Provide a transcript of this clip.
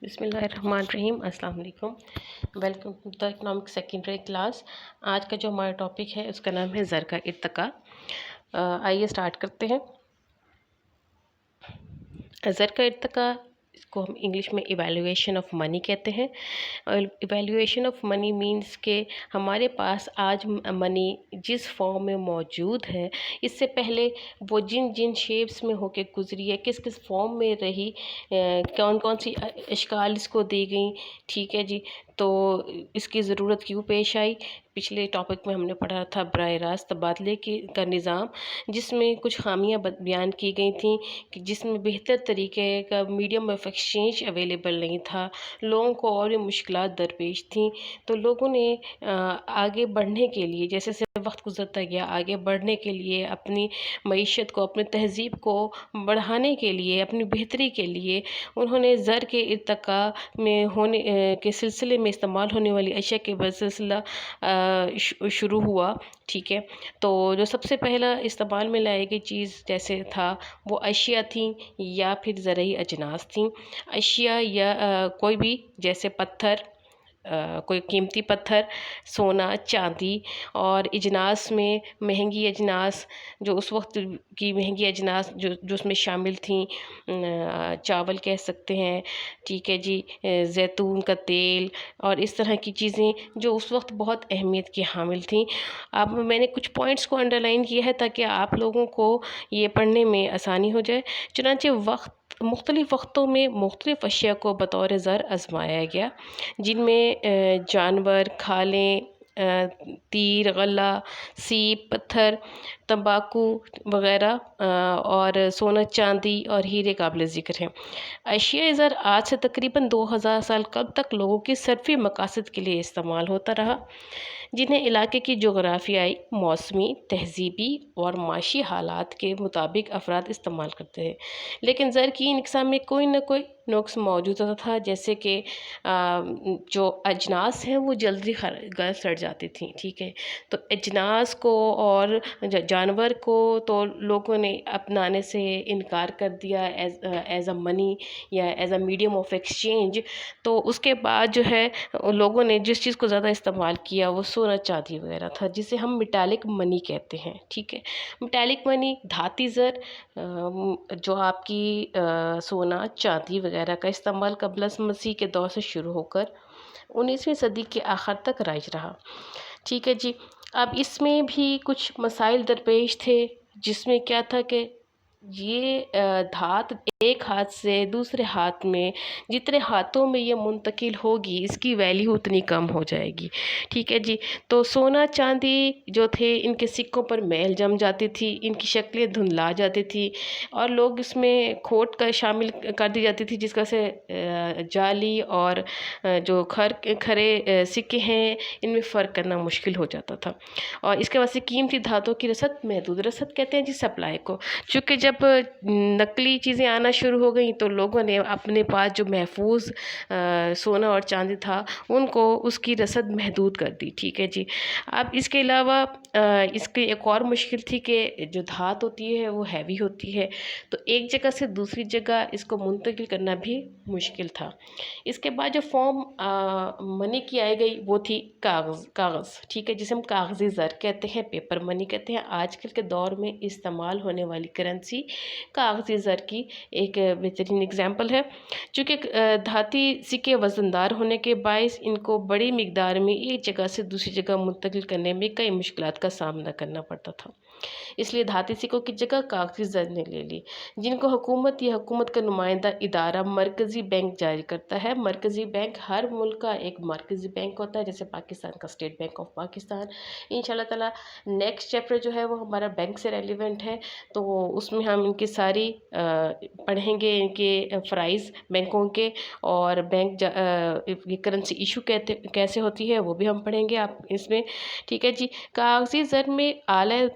بسم اللہ الرحمن الرحیم. السلام علیکم. Welcome to the economic secondary class. آج کا جو ہمارا ٹاپک ہے اس کا نام ہے زر کا ارتقا. آئیے سٹارٹ کرتے ہیں. زر کا ارتقا اس کو ہم انگلش میں ایویلیویشن آف منی کہتے ہیں. ایویلیویشن آف منی مینس کہ ہمارے پاس آج منی جس فارم میں موجود ہے اس سے پہلے وہ جن شیپس میں ہو کے گزری ہے، کس کس فارم میں رہی، کون کون سی اشکال اس کو دی گئیں. ٹھیک ہے جی. تو اس کی ضرورت کیوں پیش آئی؟ پچھلے ٹاپک میں ہم نے پڑھا تھا براہ راست تبادلے کا نظام، جس میں کچھ خامیاں بیان کی گئی تھیں کہ جس میں بہتر طریقے کا میڈیم آف ایکسچینج اویلیبل نہیں تھا، لوگوں کو اور بھی مشکلات درپیش تھیں. تو لوگوں نے آگے بڑھنے کے لیے، جیسے وقت گزرتا گیا، آگے بڑھنے کے لیے، اپنی معیشت کو، اپنی تہذیب کو بڑھانے کے لیے، اپنی بہتری کے لیے انہوں نے زر کے ارتقاء میں ہونے کے سلسلے میں استعمال ہونے والی اشیاء کے سلسلہ شروع ہوا. ٹھیک ہے. تو جو سب سے پہلا استعمال میں لائی گئی چیز جیسے تھا وہ اشیاء تھیں یا پھر زرعی اجناس تھیں. اشیاء یا کوئی بھی، جیسے پتھر، کوئی قیمتی پتھر، سونا، چاندی، اور اجناس میں مہنگی اجناس، جو اس وقت کی مہنگی اجناس جو اس میں شامل تھیں، چاول کہہ سکتے ہیں. ٹھیک ہے جی. زیتون کا تیل اور اس طرح کی چیزیں جو اس وقت بہت اہمیت کی حامل تھیں. اب میں نے کچھ پوائنٹس کو انڈر لائن کیا ہے تاکہ آپ لوگوں کو یہ پڑھنے میں آسانی ہو جائے. چنانچہ مختلف وقتوں میں مختلف اشیاء کو بطور زر آزمایا گیا، جن میں جانور، کھالیں، تیر، غلہ، سیپ، پتھر، تمباکو وغیرہ، اور سونا، چاندی اور ہیرے قابل ذکر ہیں. اشیاء زر آج سے تقریباً 2000 سال قبل تک لوگوں کی صرفی مقاصد کے لیے استعمال ہوتا رہا، جنہیں علاقے کی جغرافیائی، موسمی، تہذیبی اور معاشی حالات کے مطابق افراد استعمال کرتے ہیں. لیکن زر کی ان اقسام میں کوئی نہ کوئی نقص موجود ہوتا تھا، جیسے کہ جو اجناس ہیں وہ جلدی گل سڑ جاتی تھیں. ٹھیک ہے. تو اجناس کو اور جانور کو تو لوگوں نے اپنانے سے انکار کر دیا ایز اے منی یا as a medium of exchange. تو اس کے بعد جو ہے لوگوں نے جس چیز کو زیادہ استعمال کیا وہ سونا، چاندی وغیرہ تھا، جسے ہم میٹالک منی کہتے ہیں. ٹھیک ہے. میٹالک منی دھاتی زر جو آپ کی سونا، چاندی وغیرہ کا استعمال قبل مسیح کے دور سے شروع ہو کر 19ویں صدی کے آخر تک رائج رہا. ٹھیک ہے جی. اب اس میں بھی کچھ مسائل درپیش تھے، جس میں کیا تھا کہ یہ دھات ایک ہاتھ سے دوسرے ہاتھ میں، جتنے ہاتھوں میں یہ منتقل ہوگی اس کی ویلیو اتنی کم ہو جائے گی. ٹھیک ہے جی. تو سونا، چاندی جو تھے ان کے سکوں پر میل جم جاتی تھی، ان کی شکلیں دھندلا جاتی تھی، اور لوگ اس میں کھوٹ کا شامل کر دی جاتی تھی، جس کا سے جعلی اور جو کھرے سکے ہیں ان میں فرق کرنا مشکل ہو جاتا تھا. اور اس کے واسطے قیمتی دھاتوں کی رسد، محدود رسد کہتے ہیں جی سپلائی کو، چونکہ جب نقلی چیزیں آنا شروع ہو گئیں تو لوگوں نے اپنے پاس جو محفوظ سونا اور چاندی تھا ان کو اس کی رسد محدود کر دی. ٹھیک ہے جی. اب اس کے علاوہ اس کی ایک اور مشکل تھی کہ جو دھات ہوتی ہے وہ ہیوی ہوتی ہے، تو ایک جگہ سے دوسری جگہ اس کو منتقل کرنا بھی مشکل تھا. اس کے بعد جو فارم منی کی آئی گئی وہ تھی کاغذ. ٹھیک ہے. جسے ہم کاغذی زر کہتے ہیں، پیپر منی کہتے ہیں. آج کل کے دور میں استعمال ہونے والی کرنسی کاغذی زر کی ایک بہترین اگزامپل ہے. چونکہ دھاتی سکے وزن دار ہونے کے باعث ان کو بڑی مقدار میں ایک جگہ سے دوسری جگہ منتقل کرنے میں کئی مشکلات کا سامنا کرنا پڑتا تھا، اس لیے دھاتی سکوں کی جگہ کاغذی زر نے لے لی، جن کو حکومت یا حکومت کا نمائندہ ادارہ مرکزی بینک جاری کرتا ہے. مرکزی بینک ہر ملک کا ایک مرکزی بینک ہوتا ہے، جیسے پاکستان کا اسٹیٹ بینک آف پاکستان. انشاءاللہ تعالیٰ نیکسٹ چیپٹر جو ہے وہ ہمارا بینک سے ریلیونٹ ہے، تو اس میں ہم ان کی ساری پڑھیں گے، ان کے فرائض بینکوں کے، اور بینک کرنسی ایشو کیسے ہوتی ہے وہ بھی ہم پڑھیں گے آپ اس میں. ٹھیک ہے جی. کاغذی زر میں اعلیٰ